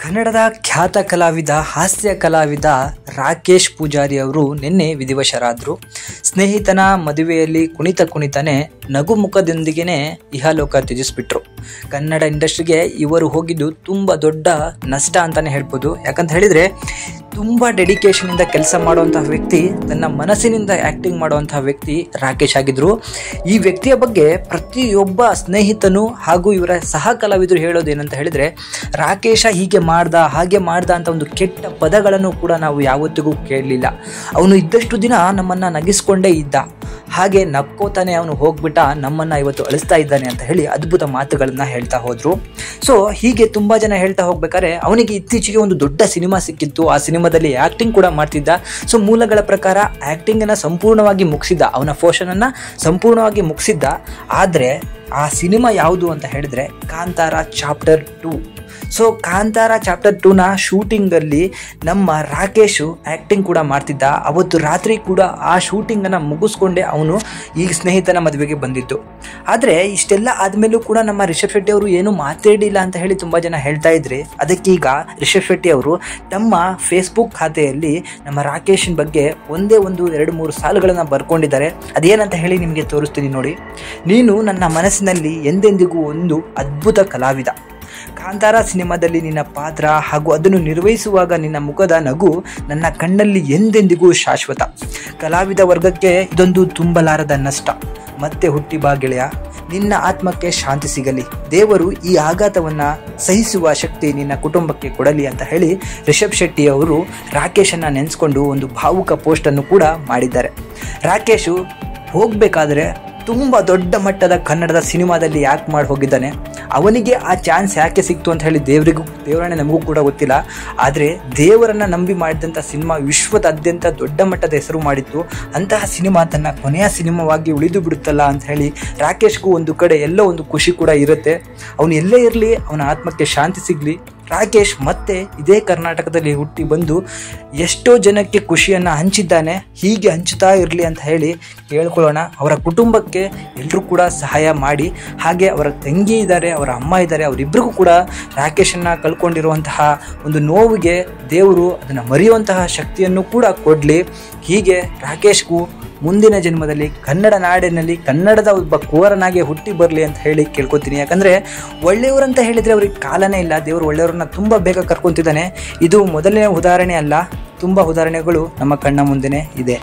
ಕನ್ನಡದ ಖ್ಯಾತ ಕಲಾವಿದ ಹಾಸ್ಯ ಕಲಾವಿದ ರಾಕೇಶ್ ಪೂಜಾರಿ ಅವರು ನಿನ್ನೆ ವಿಧಿವಶರಾದರು. ಸ್ನೇಹಿತನ ಮದುವೆಯಲ್ಲಿ ಕುಣಿತನೇ ನಗುಮುಖದೊಂದಿಗೆ ಇಹಲೋಕ ತ್ಯಜಿಸ್ಬಿಟ್ರು. ಕನ್ನಡ ಇಂಡಸ್ಟ್ರಿಗೆ ಇವರು ಹೋಗಿದ್ದು ತುಂಬ ದೊಡ್ಡ ನಷ್ಟ ಅಂತಲೇ ಹೇಳ್ಬೋದು. ಯಾಕಂತ ಹೇಳಿದರೆ ತುಂಬ ಡೆಡಿಕೇಶನಿಂದ ಕೆಲಸ ಮಾಡುವಂತಹ ವ್ಯಕ್ತಿ, ತನ್ನ ಮನಸ್ಸಿನಿಂದ ಆ್ಯಕ್ಟಿಂಗ್ ಮಾಡುವಂತಹ ವ್ಯಕ್ತಿ ರಾಕೇಶ್ ಆಗಿದ್ದರು. ಈ ವ್ಯಕ್ತಿಯ ಬಗ್ಗೆ ಪ್ರತಿಯೊಬ್ಬ ಸ್ನೇಹಿತನು ಹಾಗೂ ಇವರ ಸಹ ಕಲಾವಿದರು ಹೇಳೋದೇನಂತ ಹೇಳಿದರೆ, ರಾಕೇಶ ಹೀಗೆ ಹಾಗೆ ಮಾಡ್ದ ಅಂತ ಒಂದು ಕೆಟ್ಟ ಪದಗಳನ್ನು ಕೂಡ ನಾವು ಯಾವತ್ತಿಗೂ ಕೇಳಲಿಲ್ಲ. ಅವನು ಇದ್ದಷ್ಟು ದಿನ ನಮ್ಮನ್ನು ನಗಿಸ್ಕೊಂಡೇ ಇದ್ದ, ಹಾಗೆ ನಕ್ಕೋತಾನೆ ಅವನು ಹೋಗ್ಬಿಟ್ಟ, ನಮ್ಮನ್ನು ಇವತ್ತು ಅಳಿಸ್ತಾ ಇದ್ದಾನೆ ಅಂತ ಹೇಳಿ ಅದ್ಭುತ ಮಾತುಗಳನ್ನು ಹೇಳ್ತಾ ಹೋದರು. ಸೊ ಹೀಗೆ ತುಂಬ ಜನ ಹೇಳ್ತಾ ಹೋಗ್ಬೇಕಾದ್ರೆ ಅವನಿಗೆ ಇತ್ತೀಚೆಗೆ ಒಂದು ದೊಡ್ಡ ಸಿನಿಮಾ ಸಿಕ್ಕಿತ್ತು. ಆ ಸಿನಿಮಾದಲ್ಲಿ ಆ್ಯಕ್ಟಿಂಗ್ ಕೂಡ ಮಾಡ್ತಿದ್ದ. ಸೊ ಮೂಲಗಳ ಪ್ರಕಾರ ಆ್ಯಕ್ಟಿಂಗನ್ನು ಸಂಪೂರ್ಣವಾಗಿ ಮುಗಿಸಿದ್ದ, ಅವನ ಪೋರ್ಷನನ್ನು ಸಂಪೂರ್ಣವಾಗಿ ಮುಗಿಸಿದ್ದ. ಆದರೆ ಆ ಸಿನಿಮಾ ಯಾವುದು ಅಂತ ಹೇಳಿದರೆ Kantara chapter 2. So Kantara chapter 2ನ ಶೂಟಿಂಗಲ್ಲಿ ನಮ್ಮ ರಾಕೇಶು ಆ್ಯಕ್ಟಿಂಗ್ ಕೂಡ ಮಾಡ್ತಿದ್ದ. ಅವತ್ತು ರಾತ್ರಿ ಕೂಡ ಆ ಶೂಟಿಂಗನ್ನು ಮುಗಿಸ್ಕೊಂಡೆ ಅವನು ಈ ಸ್ನೇಹಿತನ ಮದುವೆಗೆ ಬಂದಿದ್ದು. ಆದರೆ ಇಷ್ಟೆಲ್ಲ ಆದಮೇಲೂ ಕೂಡ ನಮ್ಮ ರಿಷಬ್ ಶೆಟ್ಟಿ ಅವರು ಏನೂ ಮಾತಾಡಿಲ್ಲ ಅಂತ ಹೇಳಿ ತುಂಬ ಜನ ಹೇಳ್ತಾ ಇದ್ರಿ. ಅದಕ್ಕೀಗ ರಿಷಬ್ ಶೆಟ್ಟಿ ಅವರು ತಮ್ಮ ಫೇಸ್ಬುಕ್ ಖಾತೆಯಲ್ಲಿ ನಮ್ಮ ರಾಕೇಶನ ಬಗ್ಗೆ ಒಂದೇ 2-3 ಸಾಲುಗಳನ್ನು ಬರ್ಕೊಂಡಿದ್ದಾರೆ. ಅದೇನಂತ ಹೇಳಿ ನಿಮಗೆ ತೋರಿಸ್ತೀನಿ ನೋಡಿ. ನೀನು ನನ್ನ ಮನಸ್ಸಿನಲ್ಲಿ ಎಂದೆಂದಿಗೂ ಒಂದು ಅದ್ಭುತ ಕಲಾವಿದ. ಕಾಂತಾರ ಸಿನಿಮಾದಲ್ಲಿ ನಿನ್ನ ಪಾತ್ರ ಹಾಗೂ ಅದನ್ನು ನಿರ್ವಹಿಸುವಾಗ ನಿನ್ನ ಮುಖದ ನಗು ನನ್ನ ಕಣ್ಣಲ್ಲಿ ಎಂದೆಂದಿಗೂ ಶಾಶ್ವತ. ಕಲಾವಿದ ವರ್ಗಕ್ಕೆ ಇದೊಂದು ತುಂಬಲಾರದ ನಷ್ಟ. ಮತ್ತೆ ಹುಟ್ಟಿ ಬಾ ಗೆಳೆಯ, ನಿನ್ನ ಆತ್ಮಕ್ಕೆ ಶಾಂತಿ ಸಿಗಲಿ. ದೇವರು ಈ ಆಘಾತವನ್ನು ಸಹಿಸುವ ಶಕ್ತಿ ನಿನ್ನ ಕುಟುಂಬಕ್ಕೆ ಕೊಡಲಿ ಅಂತ ಹೇಳಿ ರಿಷಬ್ ಶೆಟ್ಟಿ ಅವರು ರಾಕೇಶನ್ನು ನೆನೆಸ್ಕೊಂಡು ಒಂದು ಭಾವುಕ ಪೋಸ್ಟನ್ನು ಕೂಡ ಮಾಡಿದ್ದಾರೆ. ರಾಕೇಶು ಹೋಗಬೇಕಾದ್ರೆ ತುಂಬ ದೊಡ್ಡ ಮಟ್ಟದ ಕನ್ನಡದ ಸಿನಿಮಾದಲ್ಲಿ ಯಾಕೆ ಮಾಡಿ ಹೋಗಿದ್ದಾನೆ, ಅವನಿಗೆ ಆ ಚಾನ್ಸ್ ಯಾಕೆ ಸಿಕ್ತು ಅಂತ ಹೇಳಿ ದೇವರನ್ನೇ ನಮಗೂ ಕೂಡ ಗೊತ್ತಿಲ್ಲ. ಆದರೆ ದೇವರನ್ನು ನಂಬಿ ಮಾಡಿದಂಥ ಸಿನಿಮಾ ವಿಶ್ವದಾದ್ಯಂತ ದೊಡ್ಡ ಮಟ್ಟದ ಹೆಸರು ಮಾಡಿತ್ತು. ಅಂತಹ ಸಿನಿಮಾ ತನ್ನ ಕೊನೆಯ ಸಿನಿಮಾವಾಗಿ ಉಳಿದು ಬಿಡುತ್ತಲ್ಲ ಅಂತ ಹೇಳಿ ರಾಕೇಶ್ಗೂ ಒಂದು ಕಡೆ ಎಲ್ಲೋ ಒಂದು ಖುಷಿ ಕೂಡ ಇರುತ್ತೆ. ಅವನು ಎಲ್ಲೇ ಇರಲಿ, ಅವನ ಆತ್ಮಕ್ಕೆ ಶಾಂತಿ ಸಿಗಲಿ. ರಾಕೇಶ್ ಮತ್ತೆ ಇದೇ ಕರ್ನಾಟಕದಲ್ಲಿ ಹುಟ್ಟಿ ಬಂದು ಎಷ್ಟೋ ಜನಕ್ಕೆ ಖುಷಿಯನ್ನು ಹಂಚಿದ್ದಾನೆ. ಹೀಗೆ ಹಂಚುತ್ತಾ ಇರಲಿ ಅಂತ ಹೇಳಿ ಕೇಳ್ಕೊಳ್ಳೋಣ. ಅವರ ಕುಟುಂಬಕ್ಕೆ ಎಲ್ಲರೂ ಕೂಡ ಸಹಾಯ ಮಾಡಿ, ಹಾಗೆ ಅವರ ತಂಗಿ ಇದ್ದಾರೆ, ಅವರ ಅಮ್ಮ ಇದ್ದಾರೆ, ಅವರಿಬ್ಬರಿಗೂ ಕೂಡ ರಾಕೇಶನ್ನು ಕಳ್ಕೊಂಡಿರುವಂತಹ ಒಂದು ನೋವಿಗೆ ದೇವರು ಅದನ್ನು ಮರೆಯುವಂತಹ ಶಕ್ತಿಯನ್ನು ಕೂಡ ಕೊಡಲಿ. ಹೀಗೆ ರಾಕೇಶ್ಗೂ ಮುಂದಿನ ಜನ್ಮದಲ್ಲಿ ಕನ್ನಡ ನಾಡಿನಲ್ಲಿ ಕನ್ನಡದ ಒಬ್ಬ ಕುವರನಾಗೆ ಹುಟ್ಟಿ ಬರಲಿ ಅಂತ ಹೇಳಿ ಕೇಳ್ಕೊತೀನಿ. ಯಾಕಂದರೆ ಒಳ್ಳೆಯವರಂತ ಹೇಳಿದರೆ ಅವ್ರಿಗೆ ಕಾಲನೇ ಇಲ್ಲ. ದೇವರು ಒಳ್ಳೆಯವ್ರನ್ನ ತುಂಬ ಬೇಗ ಕರ್ಕೊತಿದ್ದಾನೆ. ಇದು ಮೊದಲನೇ ಉದಾಹರಣೆ ಅಲ್ಲ, ತುಂಬ ಉದಾಹರಣೆಗಳು ನಮ್ಮ ಕಣ್ಣ ಮುಂದೆನೇ ಇದೆ.